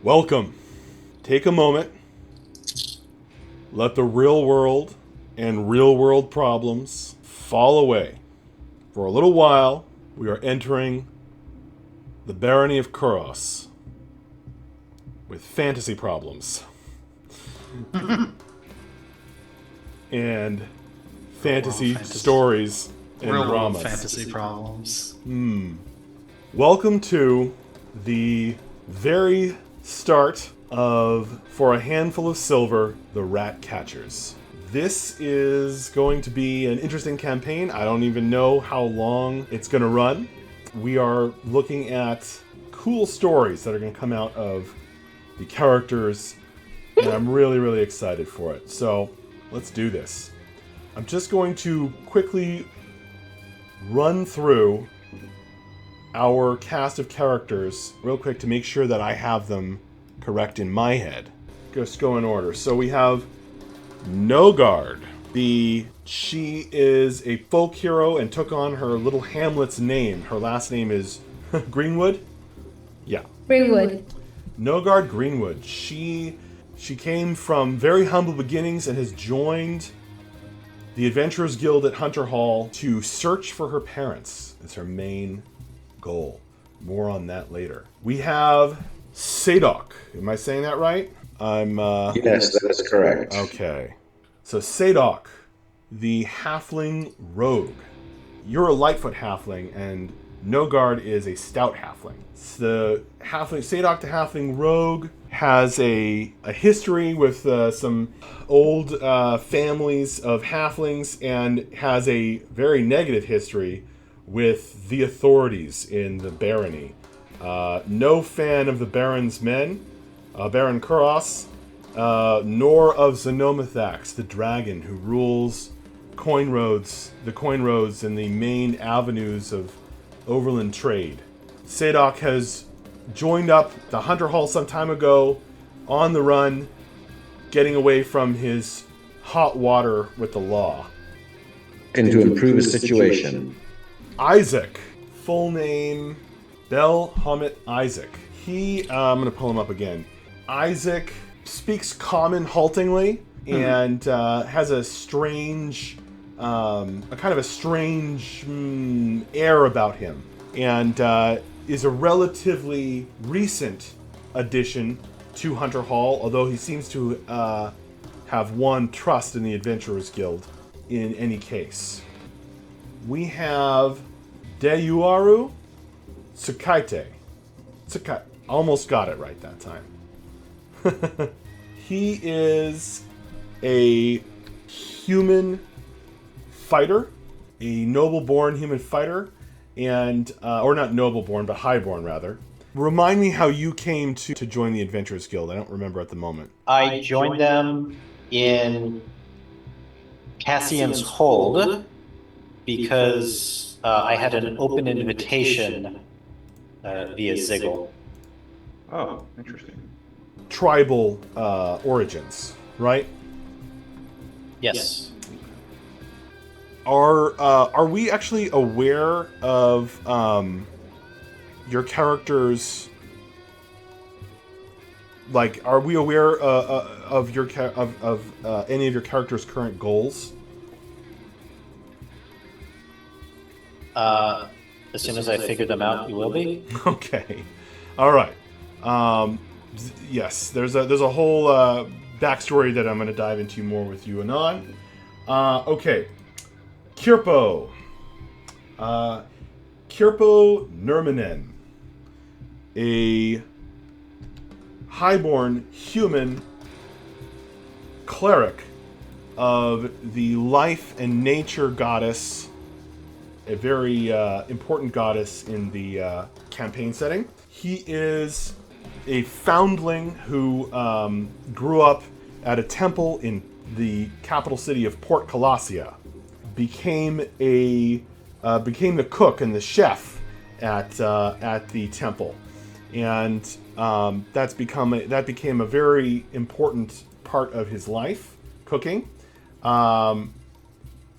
Welcome. Take a moment. Let the real world and real world problems fall away. For a little while, we are entering the Barony of Kuros with fantasy problems. And fantasy stories and real dramas. Fantasy problems. Welcome to the very start of For a Handful of Silver, the Rat Catchers. This is going to be an interesting campaign. I don't even know how long it's going to run. We are looking at cool stories that are going to come out of the characters, and I'm really, really excited for it. So let's do this. I'm just going to quickly run through our cast of characters real quick to make sure that I have them correct in my head. Just go in order. So we have Nogard. She is a folk hero and took on her little hamlet's name. Her last name is Greenwood? Yeah. Greenwood. Nogard Greenwood. She came from very humble beginnings and has joined the Adventurers Guild at Hunter Hall to search for her parents. It's her main goal. More on that later. We have Sadok. Am I saying that right? Yes, that is correct. Okay. So Sadok, the halfling rogue. You're a Lightfoot halfling, and Nogard is a stout halfling. The halfling Sadok, the halfling rogue, has a history with some old families of halflings, and has a very negative history with the authorities in the barony. No fan of the Baron's men, Baron Kuros, nor of Xenomathax, the dragon who rules the coin roads and the main avenues of overland trade. Sadok has joined up the Hunter Hall some time ago, on the run, getting away from his hot water with the law. And to improve his situation. Isaac, full name Bel Hamit Isaac. I'm going to pull him up again. Isaac speaks common haltingly and has a strange, air about him, and is a relatively recent addition to Hunter Hall, although he seems to have won trust in the Adventurers Guild in any case. We have Deyuaru Tsukaite. Almost got it right that time. He is a human fighter, a noble-born human fighter, and or not noble-born, but high-born rather. Remind me how you came to join the Adventurers Guild. I don't remember at the moment. I joined them in Cassian's Hold because I had an open invitation via Ziggle. Oh, interesting. Tribal origins, right? Yes. Are we actually aware of your characters? Like, are we aware of any of your characters' current goals? As soon as I figure them out, you will be. Okay, all right. Yes, there's a whole backstory that I'm going to dive into more with you anon. Okay, Kirpo. Kirpo Nurmanen, a highborn human cleric of the life and nature goddess, a very important goddess in the campaign setting. He is a foundling who grew up at a temple in the capital city of Port Colossia, became the cook and the chef at the temple, and that became a very important part of his life, cooking,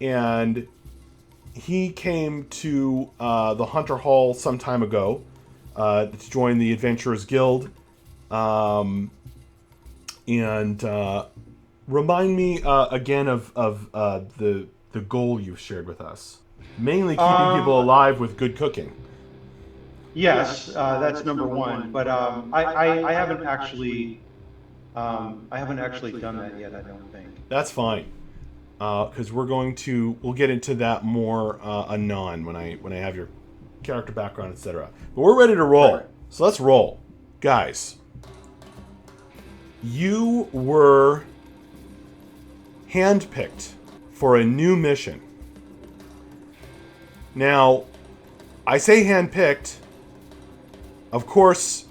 and he came to the Hunter Hall some time ago to join the Adventurers Guild, And remind me again of the goal you've shared with us. Mainly keeping people alive with good cooking. Yes, that's number one. But I haven't actually done that yet. I don't think. That's fine, because we'll get into that more anon when I have your character background, etc. But we're ready to roll. Right. So let's roll, guys. You were handpicked for a new mission. Now, I say handpicked. Of course,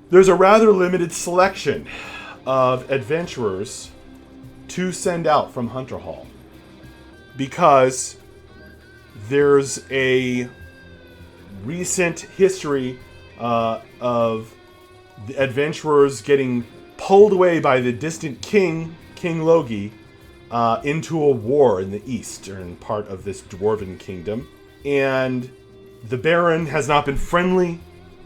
there's a rather limited selection of adventurers to send out from Hunter Hall, because there's a recent history of the adventurers getting pulled away by the distant King Logi, into a war in the eastern part of this dwarven kingdom. And the Baron has not been friendly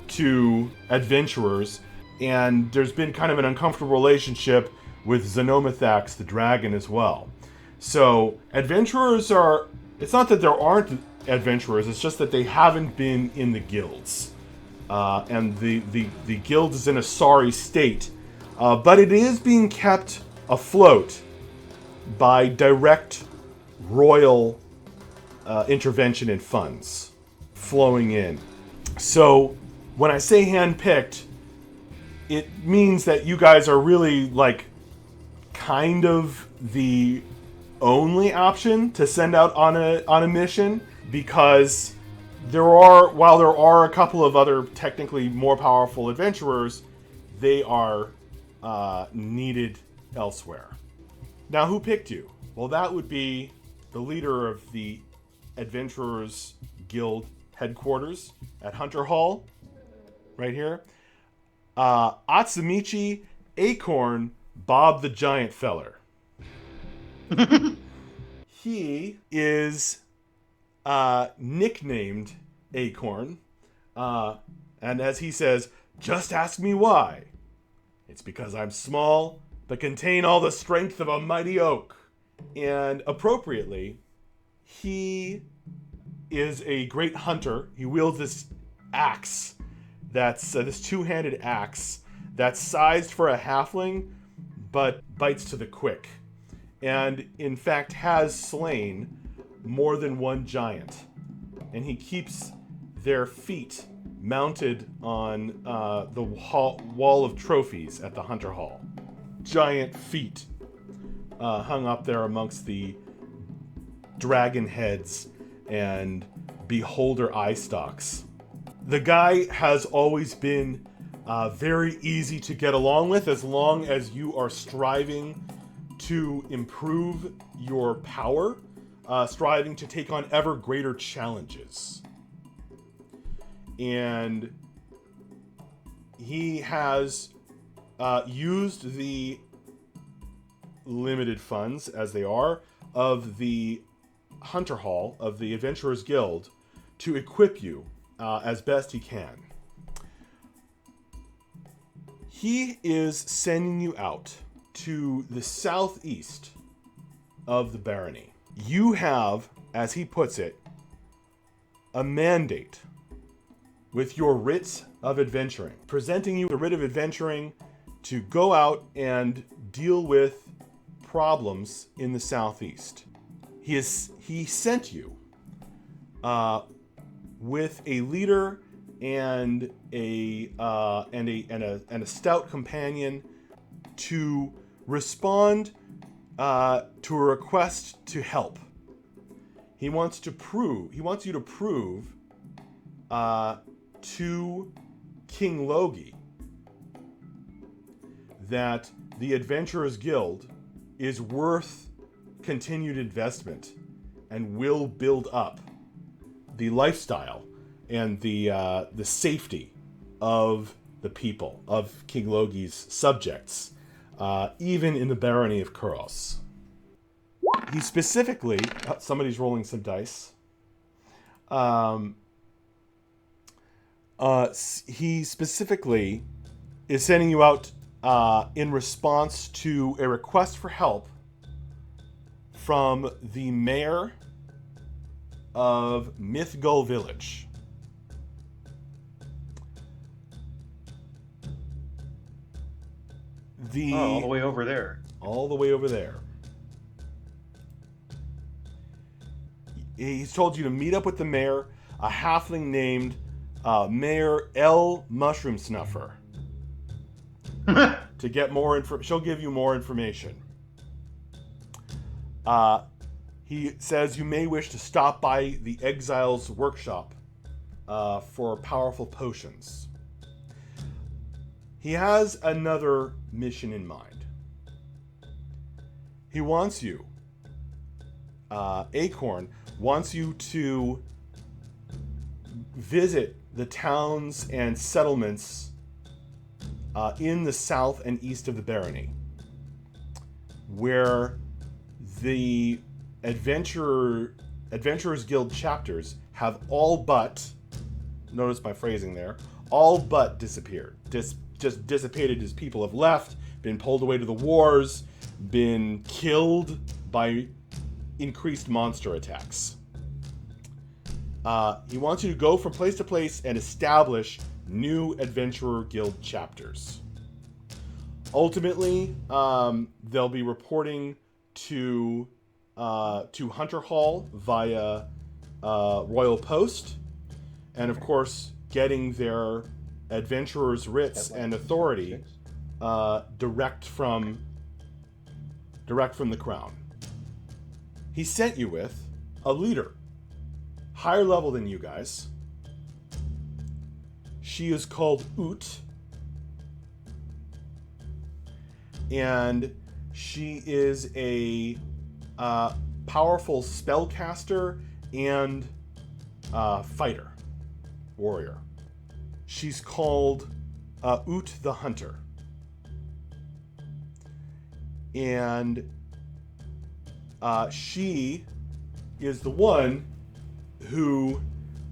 to adventurers, and there's been kind of an uncomfortable relationship with Xenomathax the dragon as well. So adventurers are... It's not that there aren't adventurers, it's just that they haven't been in the guilds. And the guild is in a sorry state. But it is being kept afloat by direct royal intervention and funds flowing in. So when I say handpicked, it means that you guys are really like kind of the only option to send out on a mission, because while there are a couple of other technically more powerful adventurers, they are needed elsewhere. Now, who picked you? Well, that would be the leader of the Adventurers Guild headquarters at Hunter Hall, right here. Atsumichi Acorn Bob the Giant Feller. He is nicknamed Acorn, and as he says, "Just ask me why. It's because I'm small, but contain all the strength of a mighty oak." And appropriately, he is a great hunter. He wields this axe, that's this two-handed axe that's sized for a halfling, but bites to the quick. And in fact has slain more than one giant. And he keeps their feet mounted on the wall of trophies at the Hunter Hall. Giant feet hung up there amongst the dragon heads and beholder eye stalks. The guy has always been very easy to get along with, as long as you are striving to improve your power, striving to take on ever greater challenges. And he has used the limited funds, as they are, of the Hunter Hall, of the Adventurers Guild, to equip you as best he can. He is sending you out to the southeast of the barony. You have, as he puts it, a mandate with your writ of adventuring, presenting you the writ of adventuring to go out and deal with problems in the southeast. He sent you with a leader and a stout companion to respond to a request to help. He wants you to prove to King Logi that the Adventurers Guild is worth continued investment and will build up the lifestyle and the safety of the people, of King Logi's subjects, even in the Barony of Kuros. He specifically... somebody's rolling some dice. He specifically is sending you out in response to a request for help from the mayor of Mythgull Village. All the way over there. All the way over there. He's told you to meet up with the mayor, a halfling named Mayor L. Mushroom Snuffer. To get more she'll give you more information. He says you may wish to stop by the Exile's workshop for powerful potions. He has another mission in mind. He wants you, Acorn wants you to visit the towns and settlements in the south and east of the Barony, where the Adventurers Guild chapters have all but, notice my phrasing there, all but disappeared. Just dissipated as people have left, been pulled away to the wars, been killed by increased monster attacks. He wants you to go from place to place and establish new Adventurer Guild chapters. Ultimately, they'll be reporting to Hunter Hall via Royal Post, and of course, getting their adventurer's writs and authority direct from the crown. He sent you with a leader, higher level than you guys. She is called Oot, and she is a powerful spellcaster and fighter, warrior. She's called Oot the Hunter. And she is the one who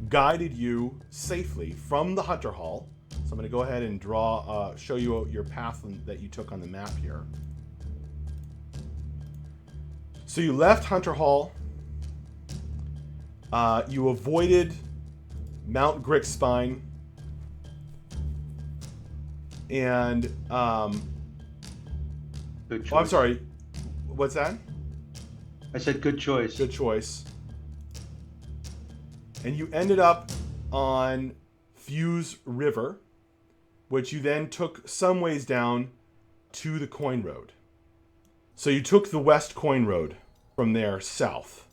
guided you safely from the Hunter Hall. So I'm going to go ahead and show you your path that you took on the map here. So you left Hunter Hall. You avoided Mount Grickspine. And, Good choice. oh, I'm sorry. What's that? I said good choice. Good choice. And you ended up on Fuse River, which you then took some ways down to the Coin Road. So you took the West Coin Road from there south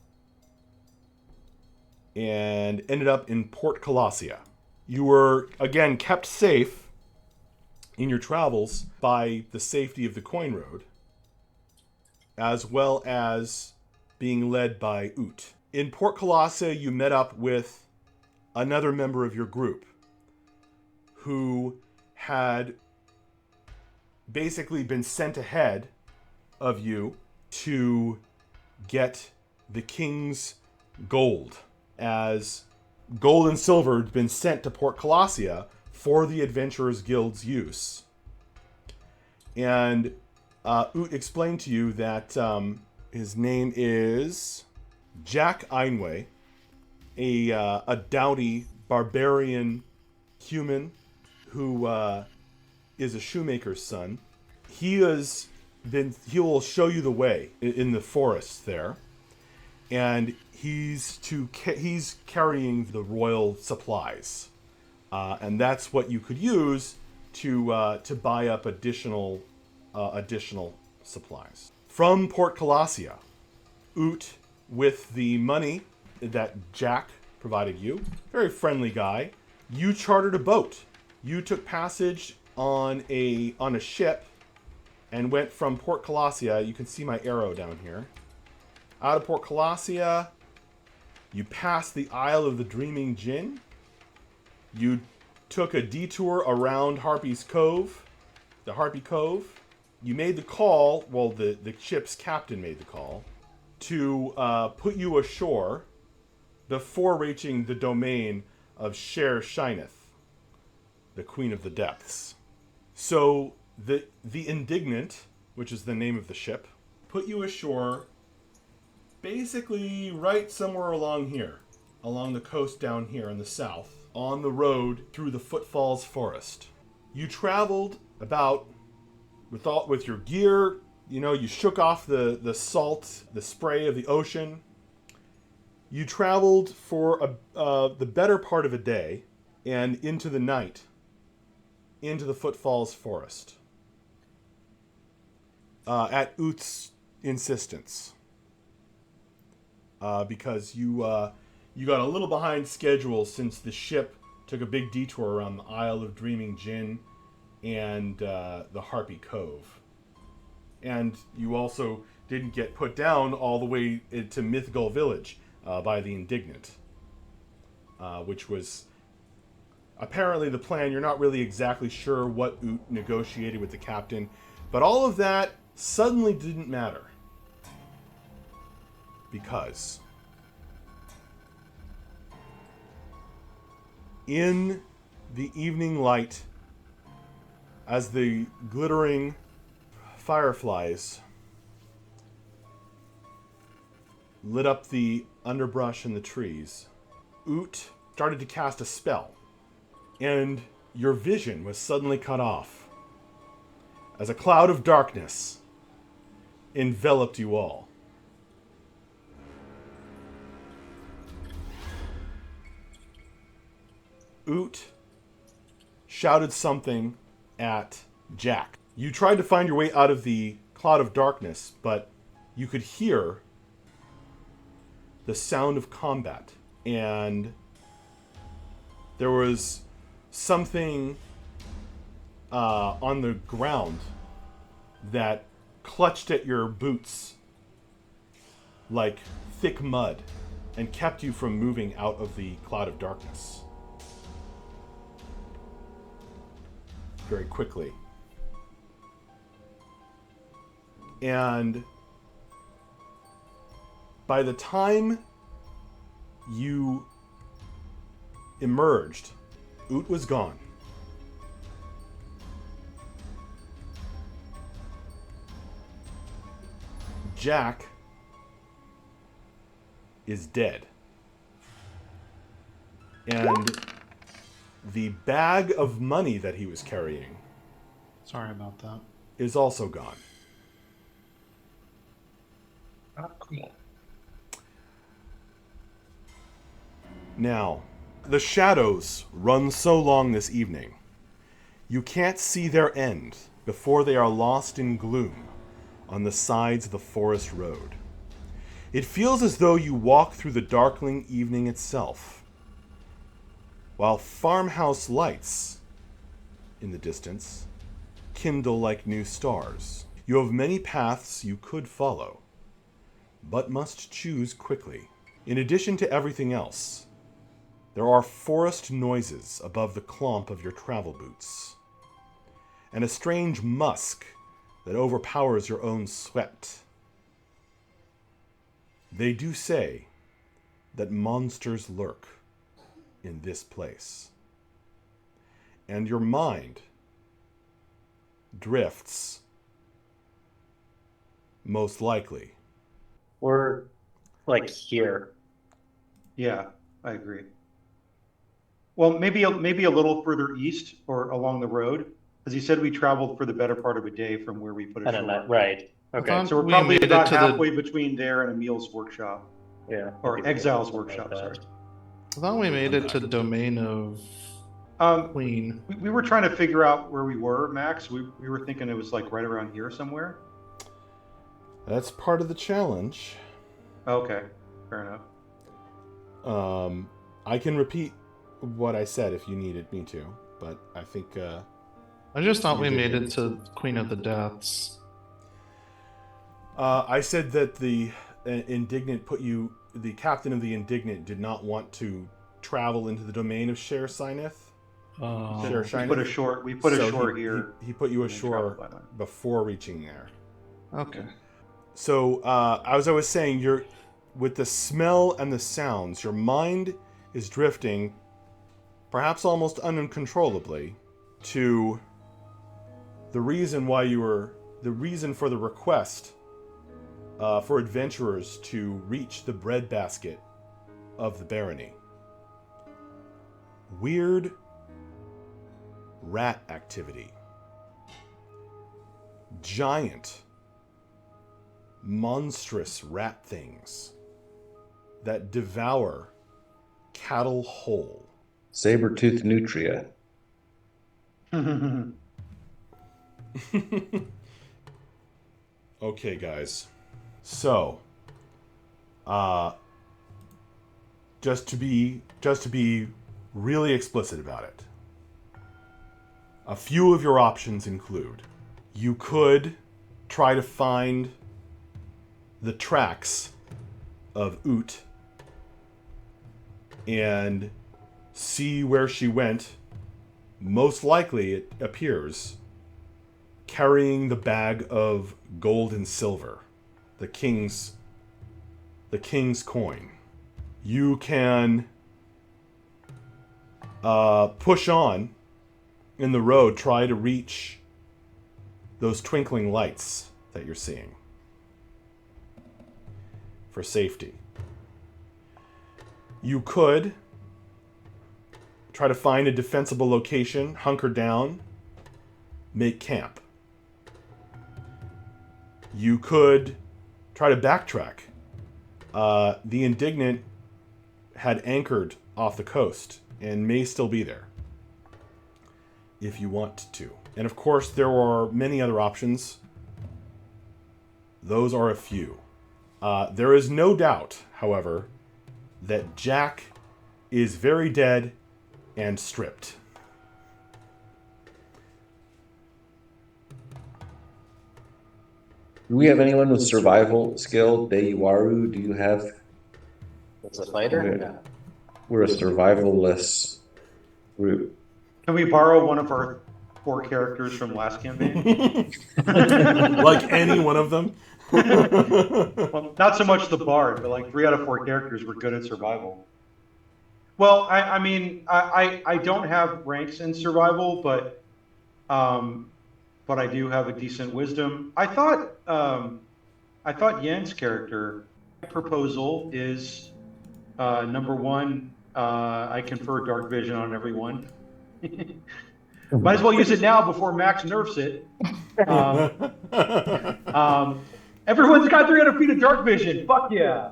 and ended up in Port Colossia. You were, again, kept safe in your travels by the safety of the Coin Road, as well as being led by Oot. In Port Colossia, you met up with another member of your group who had basically been sent ahead of you to get the king's gold, as gold and silver had been sent to Port Colossia for the Adventurers Guild's use. And Oot explained to you that his name is Jack Einway, a doughty barbarian human who is a shoemaker's son. He will show you the way in the forest there, and he's carrying the royal supplies, and that's what you could use to buy up additional supplies from Port Colossia. Oot, with the money that Jack provided you, very friendly guy, you chartered a boat. You took passage on a ship and went from Port Colossia. You can see my arrow down here. Out of Port Colossia, you passed the Isle of the Dreaming Djinn. You took a detour around Harpy's Cove, the Harpy Cove. You made the call, well, the ship's captain made the call, to put you ashore before reaching the domain of Sher Shineth, the Queen of the Depths. So the Indignant, which is the name of the ship, put you ashore basically right somewhere along here, along the coast down here in the south, on the road through the Footfalls Forest. You traveled about with your gear, you shook off the salt, the spray of the ocean. You traveled for the better part of a day and into the night, into the Footfalls Forest. At Ut's insistence. Because you got a little behind schedule since the ship took a big detour around the Isle of Dreaming Jinn and the Harpy Cove. And you also didn't get put down all the way to Mythgul Village by the Indignant, which was apparently the plan. You're not really exactly sure what Ut negotiated with the captain, but all of that suddenly didn't matter. Because in the evening light, as the glittering fireflies lit up the underbrush and the trees, Ut started to cast a spell, and your vision was suddenly cut off as a cloud of darkness enveloped you all. Ut shouted something at Jack. You tried to find your way out of the cloud of darkness, but you could hear the sound of combat. And there was something on the ground that clutched at your boots like thick mud and kept you from moving out of the cloud of darkness. Very quickly. And by the time you emerged, Ut was gone. Jack is dead. And the bag of money that he was carrying Sorry about that. is also gone. Cool. Now, the shadows run so long this evening, you can't see their end before they are lost in gloom on the sides of the forest road. It feels as though you walk through the darkling evening itself, while farmhouse lights in the distance kindle like new stars. You have many paths you could follow, but must choose quickly. In addition to everything else, there are forest noises above the clomp of your travel boots, and a strange musk that overpowers your own sweat. They do say that monsters lurk in this place, and your mind drifts, most likely. We're like here. Yeah, I agree. Well, maybe a little further east or along the road, because he said we traveled for the better part of a day from where we put I don't know. ashore. Right. Okay. So we're We probably made it about to the- halfway between there and Emil's workshop, Yeah. or Maybe Exile's something workshop. like Sorry. that. I thought we made it to Domain of Queen. We were trying to figure out where we were, Max. We were thinking it was like right around here somewhere. That's part of the challenge. Okay, fair enough. I can repeat what I said if you needed me to, but I think I just thought we You made did. it to Queen of the Deaths. I said that the Indignant the captain of the Indignant did not want to travel into the domain of Sher Sineth. Sher We Shineth. put So ashore he- here. He put you and then traveled ashore by land. before reaching there. Okay. So, as I was saying, with the smell and the sounds, your mind is drifting, perhaps almost uncontrollably, to the reason for the request for adventurers to reach the breadbasket of the barony. Weird rat activity. Giant, monstrous rat things that devour cattle whole. Saber-toothed nutria. Okay, guys. So, just to be really explicit about it, a few of your options include: you could try to find the tracks of Oot and see where she went. Most likely, it appears, carrying the bag of gold and silver, the king's coin. You can push on in the road, try to reach those twinkling lights that you're seeing for safety. You could try to find a defensible location, hunker down, make camp. You could try to backtrack. The Indignant had anchored off the coast and may still be there if you want to. And of course, there are many other options. Those are a few. There is no doubt, however, that Jack is very dead and stripped. Do we have anyone with survival skill? Deiwaru, do you have? As a fighter? Okay. No. We're a survivalless group. Can we borrow one of our 4 characters from last campaign? Like any one of them? Well, not so much the bard, but like 3 out of 4 characters were good at survival. Well, I mean, I don't have ranks in survival, but I do have a decent wisdom. I thought Yen's character proposal is number 1. I confer dark vision on everyone. Might as well use it now before Max nerfs it. Everyone's got 300 feet of dark vision. Fuck yeah.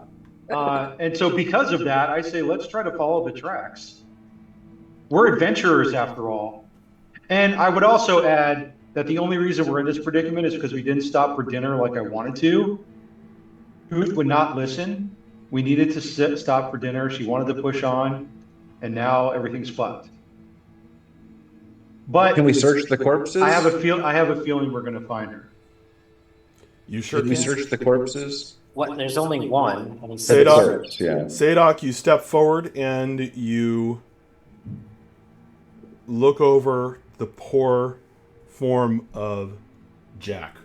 And so because of that, I say, let's try to follow the tracks. We're adventurers after all. And I would also add that the only reason we're in this predicament is because we didn't stop for dinner like I wanted to. Ruth would not listen. We needed to stop for dinner. She wanted to push on, and now everything's fucked. But Can we search the corpses? I have a feeling we're going to find her. You sure Can we can? search the corpses? What? There's only one. And he Say said it off. Corpse, yeah. Sadok, you step forward and you look over the poor form of Jack,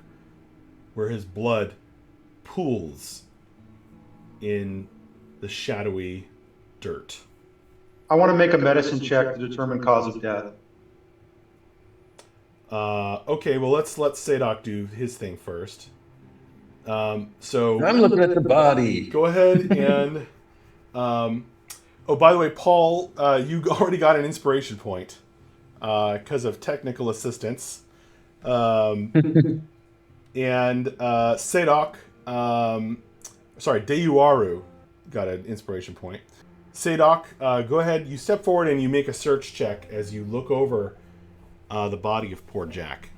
where his blood pools in the shadowy dirt. I want to make a medicine check to determine cause of death. Okay, well let's let Sadok do his thing first. So I'm looking at the body. go ahead and oh, by the way, Paul, you already got an inspiration point because of technical assistance. And Sadok, sorry, Deiwaru got an inspiration point. Sadok, go ahead. You step forward and you make a search check as you look over the body of poor Jack.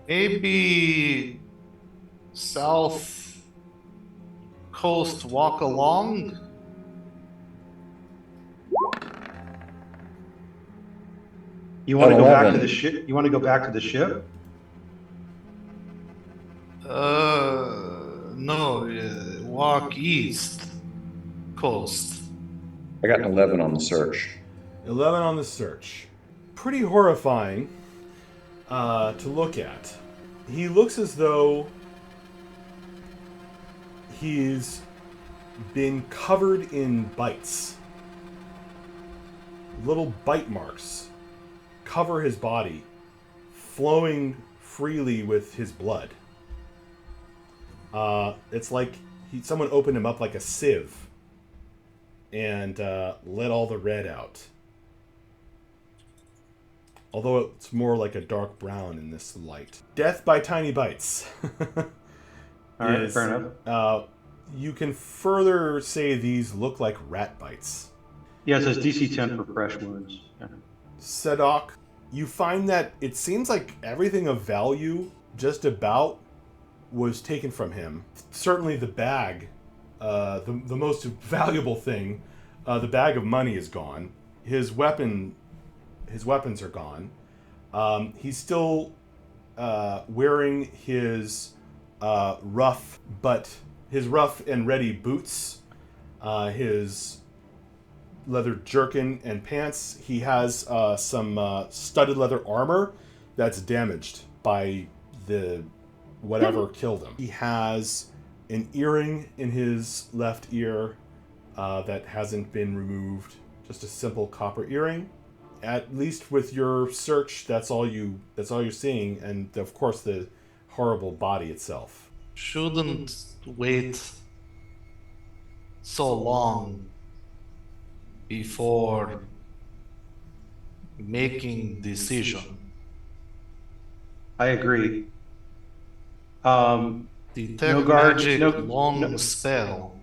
Maybe south coast walk along. You want to go back to 11. the ship? You want to go back to the ship? No, walk east coast. I got an 11 on the search. 11 on the search. Pretty horrifying to look at. He looks as though he's been covered in bites. Little bite marks cover his body flowing freely with his blood. It's like someone opened him up like a sieve and let all the red out. Although it's more like a dark brown in this light. Death by tiny bites. All right, fair enough. You can further say these look like rat bites. Yeah, it says DC 10 for fresh wounds. Yeah. Sedok, you find that it seems like everything of value just about was taken from him. Certainly the bag, the most valuable thing, the bag of money is gone. His weapons are gone. He's still wearing his rough and ready boots, his leather jerkin and pants. He has some studded leather armor that's damaged by the whatever killed him. He has an earring in his left ear that hasn't been removed. Just a simple copper earring. At least with your search, that's all you're seeing, and of course the horrible body itself. Shouldn't wait so long before making decision. I agree. Detect No guard, magic no- long no- spell.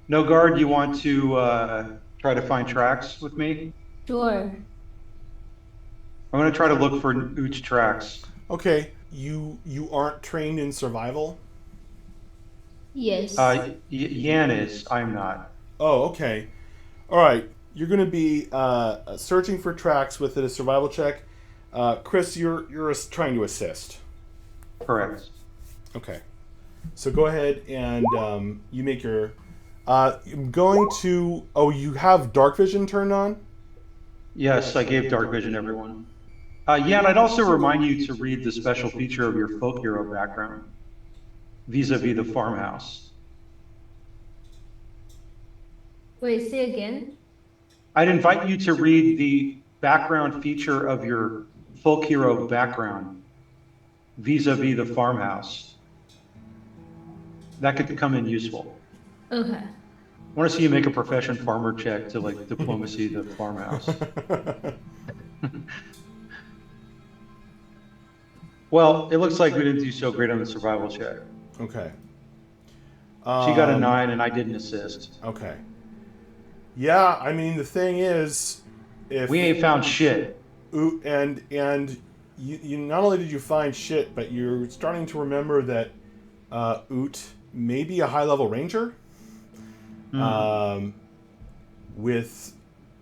No guard, you want to try to find tracks with me? Sure. I'm going to try to look for Ooch tracks. Okay, you aren't trained in survival? Yes. Yan is. I'm not. Oh, okay. All right. You're going to be searching for tracks with a survival check. Chris, you're trying to assist. Correct. Okay. So go ahead and you make your. I'm going to. Oh, you have dark vision turned on? Yes, I gave dark vision everyone. Yan, I'd also remind you to read the special feature of your folk hero background, vis-a-vis the farmhouse. Wait, say again? I'd invite you to read the background feature of your folk hero background, vis-a-vis the farmhouse. That could come in useful. Okay. I want to see you make a profession farmer check to like diplomacy the farmhouse. Well, it looks like we didn't do so great on the survival check. Okay. She got a 9 and I didn't assist. Okay. Yeah, I mean the thing is, if We ain't found shit. and you not only did you find shit, but you're starting to remember that Oot may be a high-level ranger with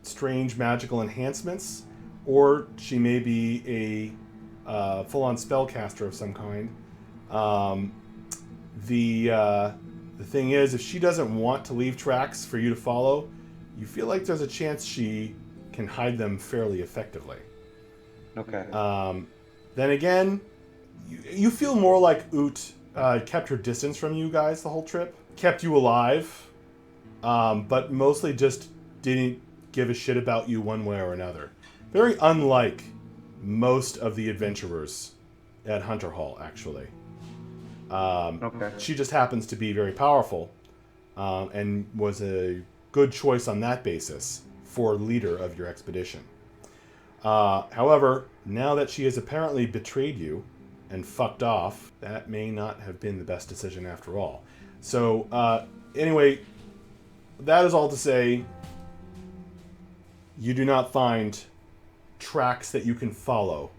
strange magical enhancements, or she may be a full-on spellcaster of some kind. The thing is, if she doesn't want to leave tracks for you to follow, you feel like there's a chance she can hide them fairly effectively. Okay. Then again, you feel more like Oot kept her distance from you guys the whole trip, kept you alive, but mostly just didn't give a shit about you one way or another. Very unlike most of the adventurers at Hunter Hall, actually. Okay. She just happens to be very powerful, and was a good choice on that basis for leader of your expedition. However, now that she has apparently betrayed you and fucked off, that may not have been the best decision after all. So, anyway, that is all to say, you do not find tracks that you can follow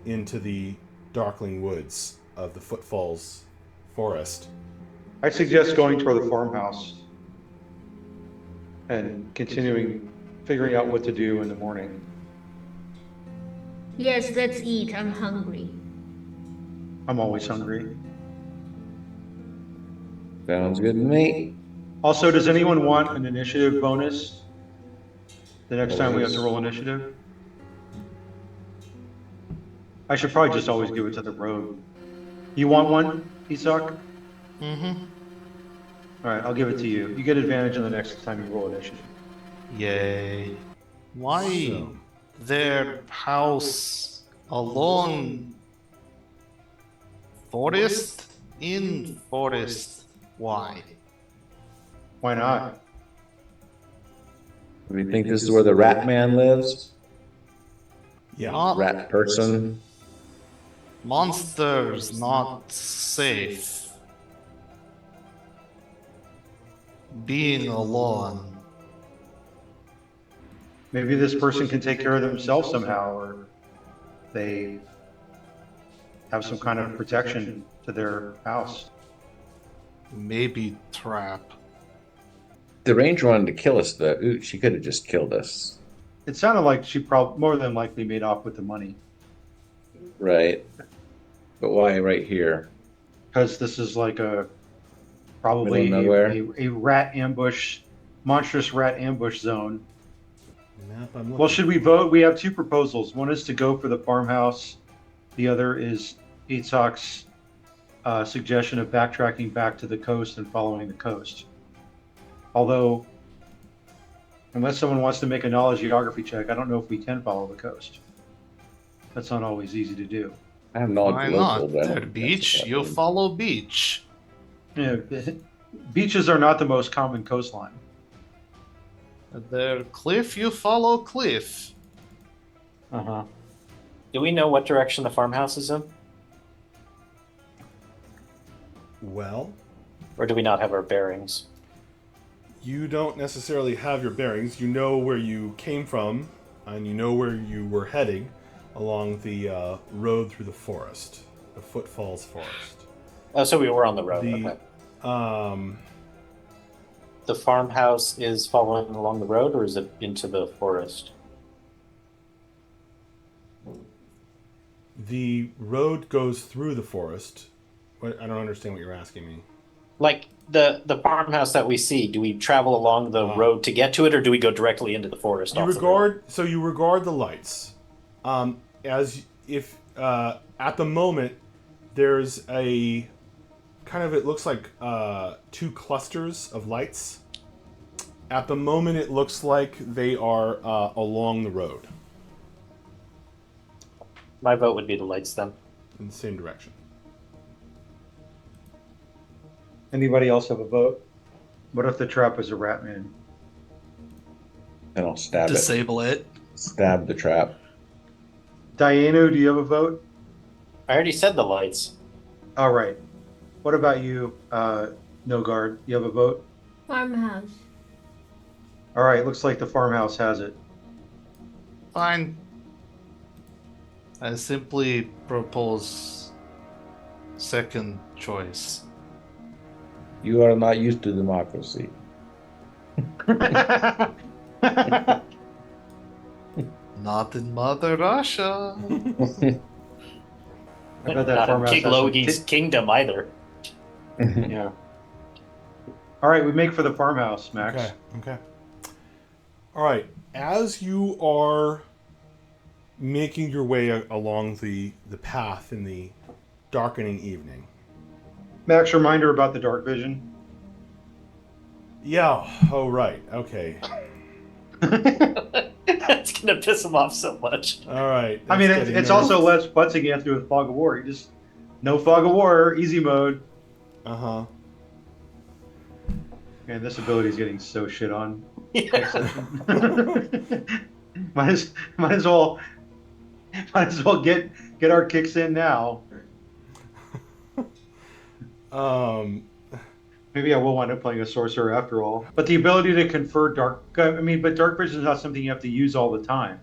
into the darkling woods of the Footfalls Forest. I suggest going toward the farmhouse and figuring out what to do in the morning. Yes, let's eat. I'm hungry. I'm always hungry. Sounds good to me. Also, does anyone want an initiative bonus the next time we have to roll initiative? I should probably just always give it to the rogue. You want one, Isak? Mm-hmm. All right, I'll give it to you. You get advantage on the next time you roll initiative. Yay. Why So. their house Along forest? In forest. Why? Why not? We think this is where the rat man lives? Yeah. Not Rat person? monsters, not safe. Being alone. Maybe this person can take care of themselves somehow, or they have some kind of protection to their house. Maybe trap. The ranger wanted to kill us, though. Ooh, she could have just killed us. It sounded like she probably more than likely made off with the money, Right. But why right here? because this is like probably Middle of nowhere? a rat ambush, monstrous rat ambush zone. Map I'm Well, looking should we for. vote? We have two proposals. One is to go for the farmhouse. The other is Itzhak's suggestion of backtracking back to the coast and following the coast. Although, unless someone wants to make a knowledge geography check, I don't know if we can follow the coast. That's not always easy to do. I have knowledge Why of not? local, but I don't They're think beach, that's what you that follow beach. Yeah, beaches are not the most common coastline. They're cliff, you follow cliff. Uh-huh. Do we know what direction the farmhouse is in? Well, Or do we not have our bearings? you don't necessarily have your bearings. You know where you came from, and you know where you were heading along the road through the forest, the Footfalls Forest. Oh, so we were on the road. The Okay. um, The farmhouse is following along the road, or is it into the forest? the road goes through the forest. I don't understand what you're asking me. Like the farmhouse that we see, do we travel along the road to get to it, or do we go directly into the forest? You off the road? regard the lights as if at the moment there's a kind of, it looks like two clusters of lights. At the moment it looks like they are along the road My vote would be the lights then. in the same direction. Anybody else have a vote? What if the trap is a rat man? Then I'll stab it. Disable it. Stab the trap. Diana, do you have a vote? I already said the lights. All right. What about you, Nogard? You have a vote? Farmhouse. All right. Looks like the farmhouse has it. Fine. I simply propose second choice. You are not used to democracy. Not in Mother Russia. I bet that Not in farmhouse King has some Logi's kingdom either. Yeah. All right, we make for the farmhouse, Max. Okay. All right. As you are making your way along the path in the darkening evening. Max, reminder about the dark vision. Yeah. Oh, right. Okay. That's gonna piss him off so much. All right. I mean, that's it's getting also nervous. less butts again through with fog of war. You just no fog of war, easy mode. Uh-huh. Man, this ability is getting so shit on. Yeah. might as well get our kicks in now. Maybe I will wind up playing a sorcerer after all. But the ability to confer but dark vision is not something you have to use all the time.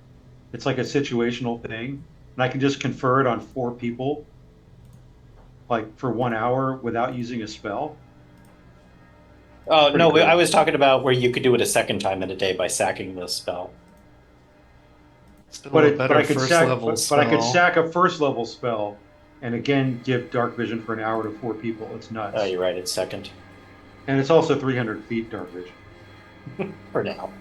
It's like a situational thing, and I can just confer it on 4 people, like for 1 hour without using a spell. Oh no, Pretty cool. I was talking about where you could do it a second time in a day by sacking the spell. Still But, a better I could first sack, level but spell. I could sack a first level spell, and again give dark vision for an hour to 4 people. It's nuts. Oh, you're right. It's second And it's also 300 feet dark vision for now.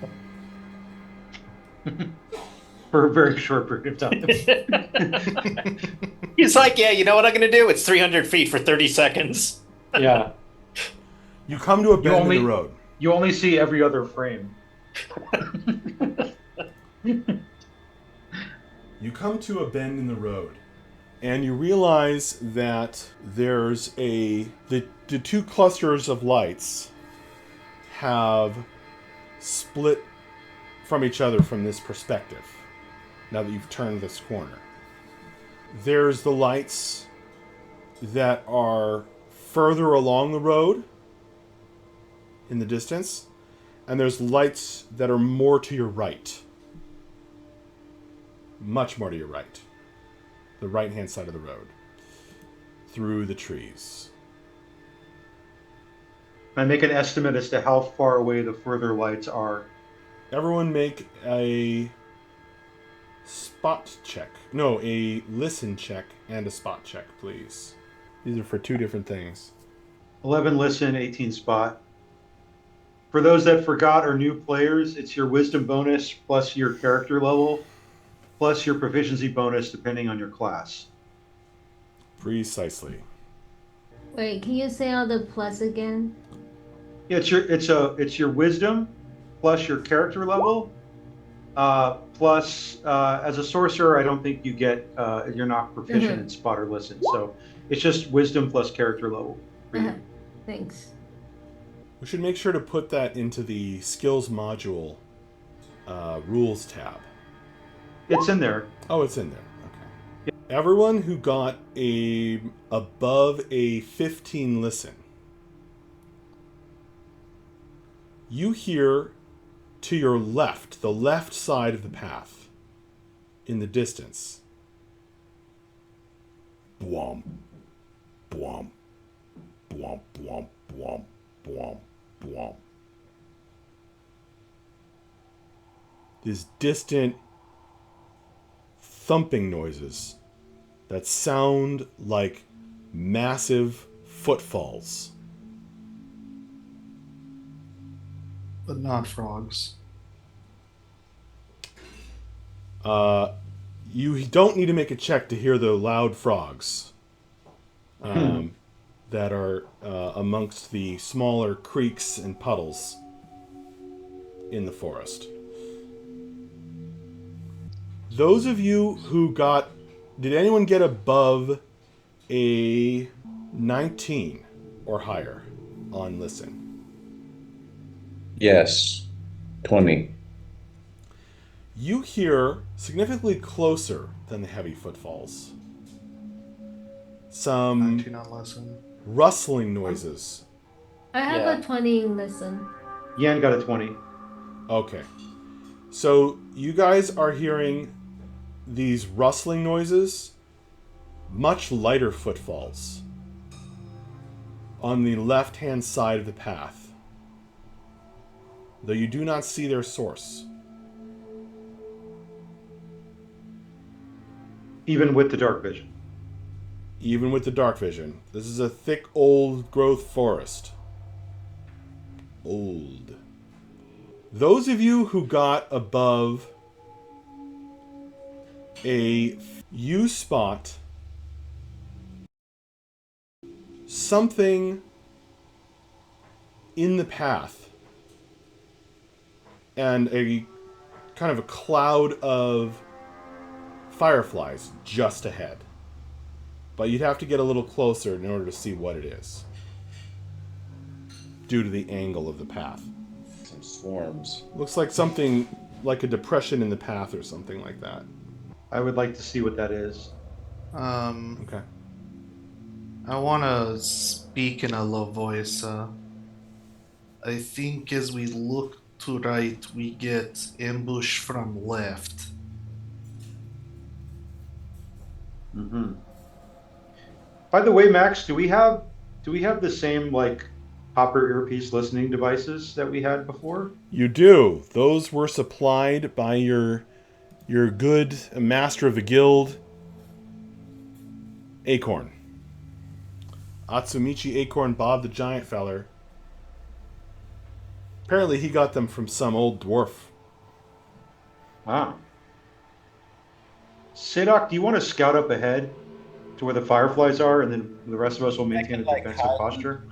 for a very short period of time. He's like, yeah, you know what I'm gonna do? It's 300 feet for 30 seconds. Yeah. You come to a bend only- in the road. You only see every other frame. You You come to a bend in the road, and you realize that there's the two clusters of lights have split from each other from this perspective, now that you've turned this corner. There's the lights that are further along the road in the distance, and there's lights that are more to your right. Much more to your right. The right-hand side of the road. Through the trees. I make an estimate as to how far away the further lights are. Everyone make a spot check. No, a listen check and a spot check, please. These are for two different things. 11 listen, 18 spot. For those that forgot or new players, it's your wisdom bonus plus your character level, plus your proficiency bonus depending on your class. Precisely. Wait, can you say all the plus again? Yeah, it's your wisdom plus your character level, plus as a sorcerer, I don't think you get you're not proficient in spot or listen, so it's just wisdom plus character level for you. Thanks. We should make sure to put that into the skills module rules tab. It's in there. Oh, it's in there. Okay. Everyone who got above a 15 listen, you hear to your left, the left side of the path, in the distance, bwomp, bwomp, bwomp, bwomp, bwomp, bwomp, bwomp. These distant thumping noises that sound like massive footfalls. But not frogs. You don't need to make a check to hear the loud frogs that are amongst the smaller creeks and puddles in the forest. Those of you who got... Did anyone get above a 19 or higher on listen? Yes. 20. You hear, significantly closer than the heavy footfalls, some 19 on lesson. rustling noises. I have a 20 in listen. Yan got a 20. Okay. So you guys are hearing these rustling noises, much lighter footfalls on the left-hand side of the path, though you do not see their source. Even with the dark vision. Even with the dark vision. This is a thick, old-growth forest. Old. Those of you who got above a you spot something in the path and a kind of a cloud of fireflies just ahead. But you'd have to get a little closer in order to see what it is, due to the angle of the path. Some swarms. Looks like something like a depression in the path or something like that. I would like to see what that is. Okay. I want to speak in a low voice. I think as we look to right, we get ambush from left. Mm-hmm. By the way, Max, do we have the same like Hopper earpiece listening devices that we had before? You do. Those were supplied by your good master of the guild, Acorn. Atsumichi Acorn Bob the Giant Feller. Apparently he got them from some old dwarf. Wow. Sidok, do you want to scout up ahead to where the fireflies are, and then the rest of us will maintain a defensive posture?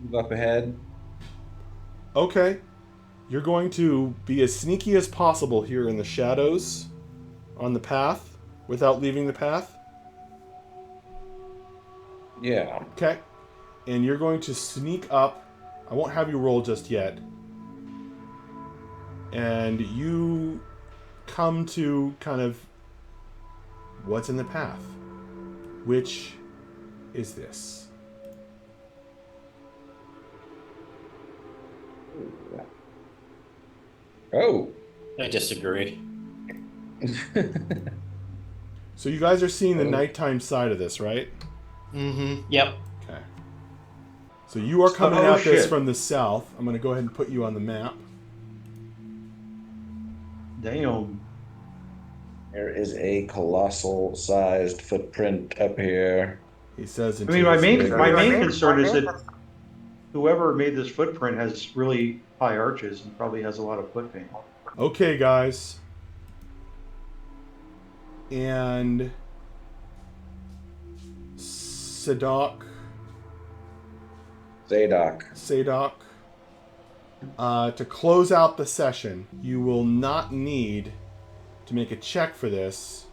Move up ahead. Okay. You're going to be as sneaky as possible here in the shadows on the path without leaving the path. Yeah. Okay. And you're going to sneak up. I won't have you roll just yet. And you come to kind of what's in the path, which is this. Oh. I disagree. So you guys are seeing the nighttime side of this, right? Mm-hmm. Yep. Okay. So you are coming Oh, at this shit. from the south. I'm going to go ahead and put you on the map. Damn. There is a colossal sized footprint up here. He says I into mean, my his main big- my main concern is that whoever made this footprint has really high arches and probably has a lot of foot pain. Okay, guys. And Sadok, to close out the session, you will not need to make a check for this.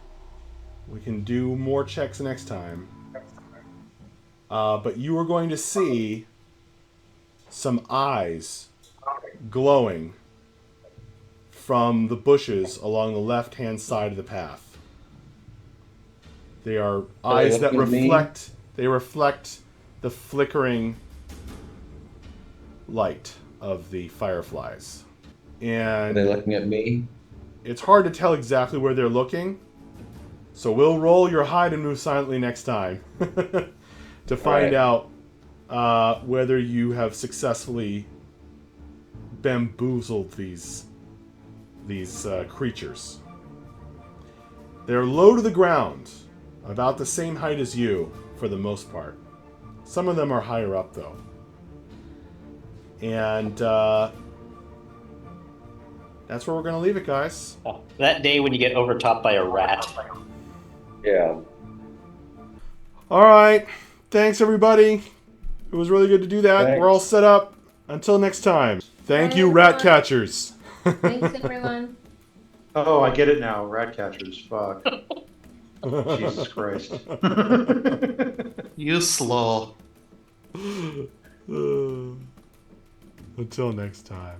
We can do more checks next time. But you are going to see some eyes glowing from the bushes along the left-hand side of the path. They are eyes that looking at me? reflect. They reflect the flickering light of the fireflies, Are and they looking at me? it's hard to tell exactly where they're looking. So we'll roll your hide and move silently next time to find Right. out whether you have successfully bamboozled these creatures. They're low to the ground, about the same height as you for the most part. Some of them are higher up though. And that's where we're going to leave it, guys. Oh, that day when you get overtopped by a rat. Yeah. All right. Thanks, everybody. It was really good to do that. Thanks. We're all set up. Until next time. Thank Bye, you, rat everyone. catchers. Thanks, everyone. Oh, I get it now. Rat catchers. Fuck. Jesus Christ. You slow. Until next time.